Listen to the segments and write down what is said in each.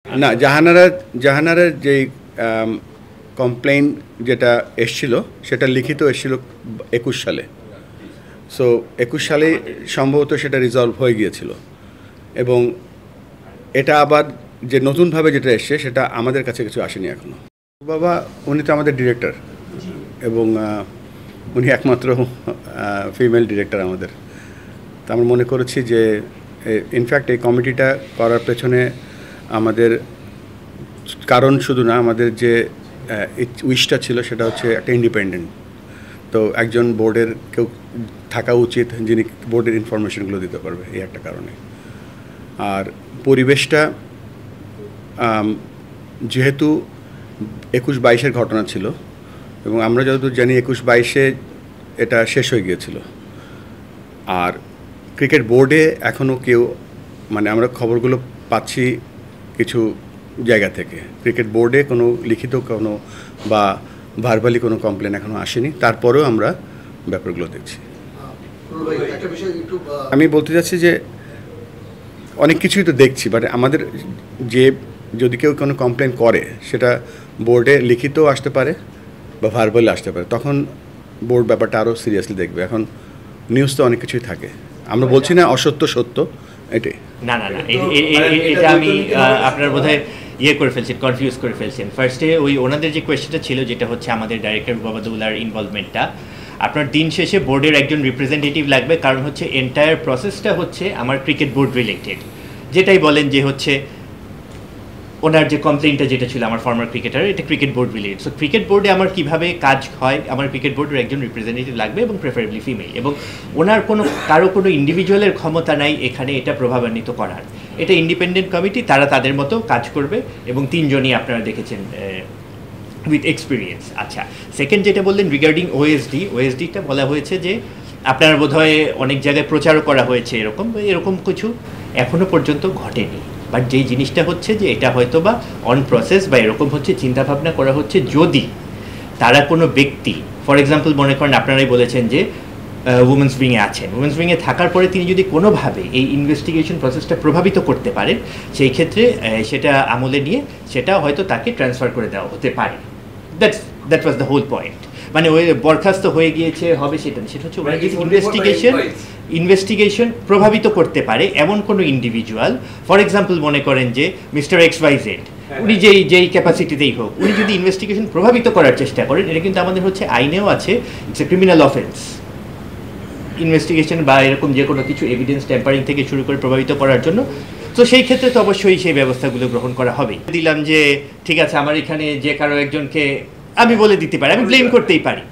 না, জাহানারার যেই কমপ্লেইন যেটা এসছিল সেটা লিখিত এসছিল ২১ সালে। সো ২১ সালে সম্ভবত সেটা রিজলভ হয়ে গিয়েছিল, এবং এটা আবার যে নতুনভাবে যেটা এসছে সেটা আমাদের কাছে কিছু আসেনি এখনও। বাবা উনি তো আমাদের ডিরেক্টর, এবং উনি একমাত্র ফিমেল ডিরেক্টর আমাদের। তো আমরা মনে করেছি যে ইনফ্যাক্ট এই কমিটিটা করার পেছনে আমাদের কারণ শুধু না, আমাদের যে উইশটা ছিল সেটা হচ্ছে একটা ইন্ডিপেন্ডেন্ট। তো একজন বোর্ডের কেউ থাকা উচিত যিনি বোর্ডের ইনফরমেশনগুলো দিতে পারবে, এই একটা কারণে। আর পরিবেশটা যেহেতু ২১-২২-এর ঘটনা ছিল, এবং আমরা যতদূর জানি ২১-২২-এ এটা শেষ হয়ে গিয়েছিল। আর ক্রিকেট বোর্ডে এখনও কেউ, মানে আমরা খবরগুলো পাচ্ছি কিছু জায়গা থেকে, ক্রিকেট বোর্ডে কোনো লিখিত কোনো বা ভার্বালি কোনো কমপ্লেন এখনও আসেনি। তারপরেও আমরা ব্যাপারগুলো দেখছি। আমি বলতে চাচ্ছি যে অনেক কিছুই তো দেখছি, বাট আমাদের যে যদি কেউ কোনো কমপ্লেন করে সেটা বোর্ডে লিখিতও আসতে পারে বা ভার্বালি আসতে পারে, তখন বোর্ড ব্যাপারটা আরও সিরিয়াসলি দেখবে। এখন নিউজ তো অনেক কিছুই থাকে, আমরা বলছি না অসত্য সত্য, এটাই। না, এটা আমি আপনার বোধহয় করে ফেলছেন, কনফিউজ করে ফেলছেন। ফার্স্টে ওনাদের যে কোয়েশ্চেনটা ছিল, যেটা হচ্ছে আমাদের ডাইরেক্টর ওবায়দুল্লাহর ইনভলভমেন্টটা, আপনার দিন শেষে বোর্ডের একজন রিপ্রেজেন্টেটিভ লাগবে, কারণ হচ্ছে এন্টায়ার প্রসেসটা হচ্ছে আমার ক্রিকেট বোর্ড রিলেটেড। যেটাই বলেন যে হচ্ছে ওনার যে কমপ্লেইনটা যেটা ছিল আমার ফর্মার ক্রিকেটার, এটা cricket board related. So cricket বোর্ডে আমার কীভাবে কাজ হয়, আমার ক্রিকেট বোর্ডের একজন রিপ্রেজেন্টেটিভ লাগবে, এবং প্রেফারেবলি ফিমেল, এবং ওনার কারো কোনো ইন্ডিভিজুয়ালের ক্ষমতা নাই এখানে এটা প্রভাবান্বিত করার। এটা ইন্ডিপেন্ডেন্ট কমিটি, তারা তাদের মতো কাজ করবে, এবং ৩ জনই আপনারা দেখেছেন উইথ এক্সপিরিয়েন্স। আচ্ছা, সেকেন্ড যেটা বললেন রিগার্ডিং ওএসডিটা বলা হয়েছে যে আপনার বোধহয় অনেক জায়গায় প্রচারও করা হয়েছে, এরকম কিছু এখনও পর্যন্ত ঘটেনি। বাট যেই জিনিসটা হচ্ছে যে এটা হয়তো বা অন প্রসেস বা এরকম হচ্ছে চিন্তাভাবনা করা হচ্ছে, যদি তারা কোনো ব্যক্তি, ফর এক্সাম্পল মনে করেন আপনারাই বলেছেন যে উমেন্স উইংয়ে আছেন, উমেন্স উইংয়ে থাকার পরে তিনি যদি কোনোভাবে এই ইনভেস্টিগেশন প্রসেসটা প্রভাবিত করতে পারেন, সেই ক্ষেত্রে সেটা আমলে নিয়ে সেটা হয়তো তাকে ট্রান্সফার করে দেওয়া হতে পারে। That was the whole point. মানে ওই বরখাস্ত হয়ে গিয়েছে হবে সেটা হচ্ছে ওরা যদি ইনভেস্টিগেশন প্রভাবিত করতে পারে এমন কোনো ইন্ডিভিজুয়াল, ফর এক্সাম্পল মনে করেন যে মিস্টার XYZ, উনি যেই ক্যাপাসিটিতেই হোক, উনি যদি ইনভেস্টিগেশন প্রভাবিত করার চেষ্টা করেন, এটা কিন্তু আমাদের হচ্ছে আইনেও আছে, it's a criminal offence. Investigation বা এরকম যে কোনো কিছু এভিডেন্স ট্যাম্পারিং থেকে শুরু করে প্রভাবিত করার জন্য, তো সেই ক্ষেত্রে তো অবশ্যই সেই ব্যবস্থাগুলো গ্রহণ করা হবে। দিলাম যে ঠিক আছে, আমার এখানে যে কারো একজনকে আমি বলে দিতে পারি, আমি ব্লেম করতেই পারি,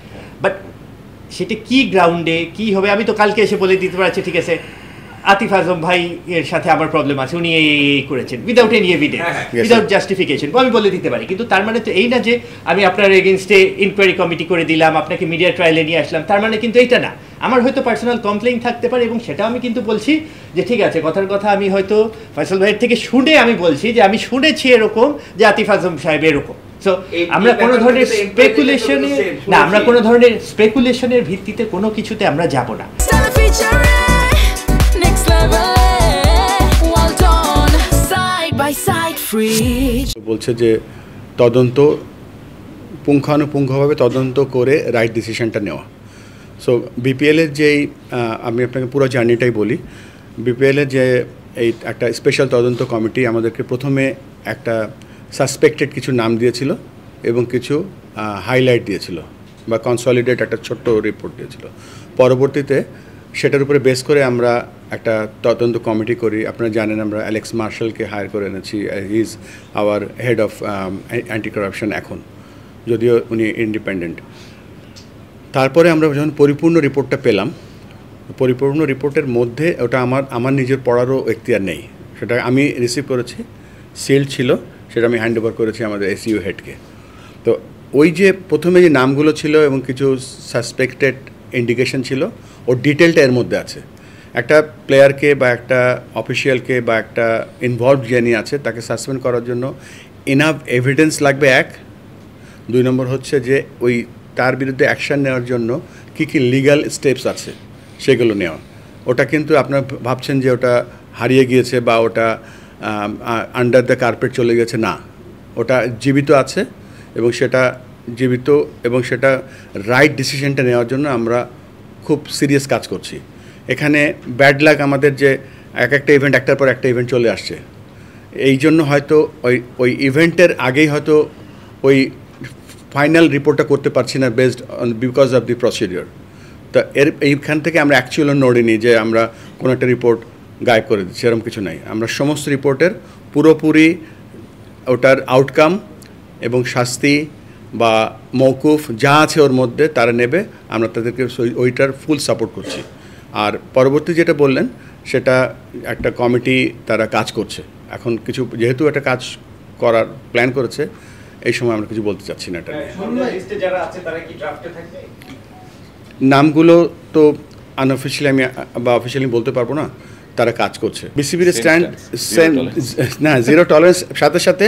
বাট সেটা কি গ্রাউন্ডে কি হবে, আমি তো কালকে এসে বলে দিতে পারছি ঠিক আছে আতিফ আজম ভাই এর সাথে আমার প্রবলেম আছে, উনি এই করেছেন, without any evidence, without justification, আমি বলে দিতে পারি। কিন্তু তার মানে তো এই না যে আমি আপনার এগেনস্টে ইনকোয়ারি কমিটি করে দিলাম, আপনাকে মিডিয়া ট্রায়ালে নিয়ে আসলাম, তার মানে কিন্তু এইটা না। আমার হয়তো পার্সোনাল কমপ্লেইন থাকতে পারে, এবং সেটা আমি কিন্তু বলছি যে ঠিক আছে, কথার কথা আমি হয়তো ফয়সাল ভাইয়ের থেকে শুনে আমি বলছি যে আমি শুনেছি এরকম যে আতিফ আজম সাহেব এরকম। সো আমরা কোনো ধরনের স্পেকুলেশনের ভিত্তিতে কোনো কিছুতে আমরা যাব না। বলছে যে তদন্ত পুঙ্খানুপুঙ্খভাবে তদন্ত করে রাইট ডিসিশনটা নেওয়া। সো বিপিএলের যেই আমি আপনাকে পুরো জার্নিটাই বলি। বিপিএলের যে এই একটা স্পেশাল তদন্ত কমিটি আমাদেরকে প্রথমে একটা সাসপেক্টেড কিছু নাম দিয়েছিল এবং কিছু হাইলাইট দিয়েছিল বা কনসলিডেট একটা ছোট্ট রিপোর্ট দিয়েছিল। পরবর্তীতে সেটার উপরে বেস করে আমরা একটা তদন্ত কমিটি করি। আপনারা জানেন আমরা অ্যালেক্স মার্শালকে হায়ার করে এনেছি, he is our head of anti corruption এখন, যদিও উনি ইন্ডিপেন্ডেন্ট। তারপরে আমরা যখন পরিপূর্ণ রিপোর্টটা পেলাম, পরিপূর্ণ রিপোর্টের মধ্যে ওটা আমার নিজের পড়ারও এখতিয়ার নেই, সেটা আমি রিসিভ করেছি, সিল্ড ছিল, সেটা আমি হ্যান্ড ওভার করেছি আমাদের এসইউ হেডকে। তো ওই যে প্রথমে যে নামগুলো ছিল এবং কিছু সাসপেক্টেড ইন্ডিকেশন ছিল, ওর ডিটেলটা এর মধ্যে আছে। একটা প্লেয়ারকে বা একটা অফিসিয়ালকে বা একটা ইনভলভড যিনি আছে তাকে সাসপেন্ড করার জন্য ইনাফ এভিডেন্স লাগবে, 1। 2 নম্বর হচ্ছে যে ওই তার বিরুদ্ধে অ্যাকশান নেওয়ার জন্য কী কী লিগ্যাল স্টেপস আছে সেগুলো নেওয়া। ওটা কিন্তু আপনারা ভাবছেন যে ওটা হারিয়ে গিয়েছে বা ওটা আন্ডার দ্য কার্পেট চলে গেছে, না, ওটা জীবিত আছে এবং সেটা জীবিত এবং সেটা রাইট ডিসিশনটা নেওয়ার জন্য আমরা খুব সিরিয়াস কাজ করছি। এখানে ব্যাড লাক আমাদের যে একটা ইভেন্ট একটার পর একটা ইভেন্ট চলে আসছে, এই জন্য হয়তো ওই ইভেন্টের আগেই হয়তো ওই ফাইনাল রিপোর্টটা করতে পারছি না based on because of the procedure. তো এইখান থেকে আমরা অ্যাকচুয়ালি নড়িনি যে আমরা কোনো একটা রিপোর্ট গায়েব করে দিচ্ছি, এরকম কিছু নাই। আমরা সমস্ত রিপোর্টের পুরোপুরি ওটার আউটকাম এবং শাস্তি বা মওকুফ যা আছে ওর মধ্যে তারা নেবে, আমরা তাদেরকে ওইটার ফুল সাপোর্ট করছি। আর পরবর্তী যেটা বললেন সেটা একটা কমিটি তারা কাজ করছে এখন, কিছু যেহেতু একটা কাজ করার প্ল্যান করেছে, এই সময় আমরা কিছু বলতে চাচ্ছি না এটা নিয়ে। নামগুলো তো আনঅফিশিয়ালি আমি বা অফিশিয়ালি বলতে পারবো না, তারা কাজ করছে। বিসিবির স্ট্যান্ড না, জিরো টলারেন্স সাথে সাথে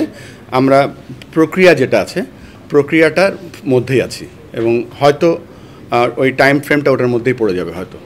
আমরা প্রক্রিয়া যেটা আছে প্রক্রিয়াটার মধ্যেই আছি এবং হয়তো ওই টাইম ফ্রেমটা ওটার মধ্যেই পড়ে যাবে হয়তো।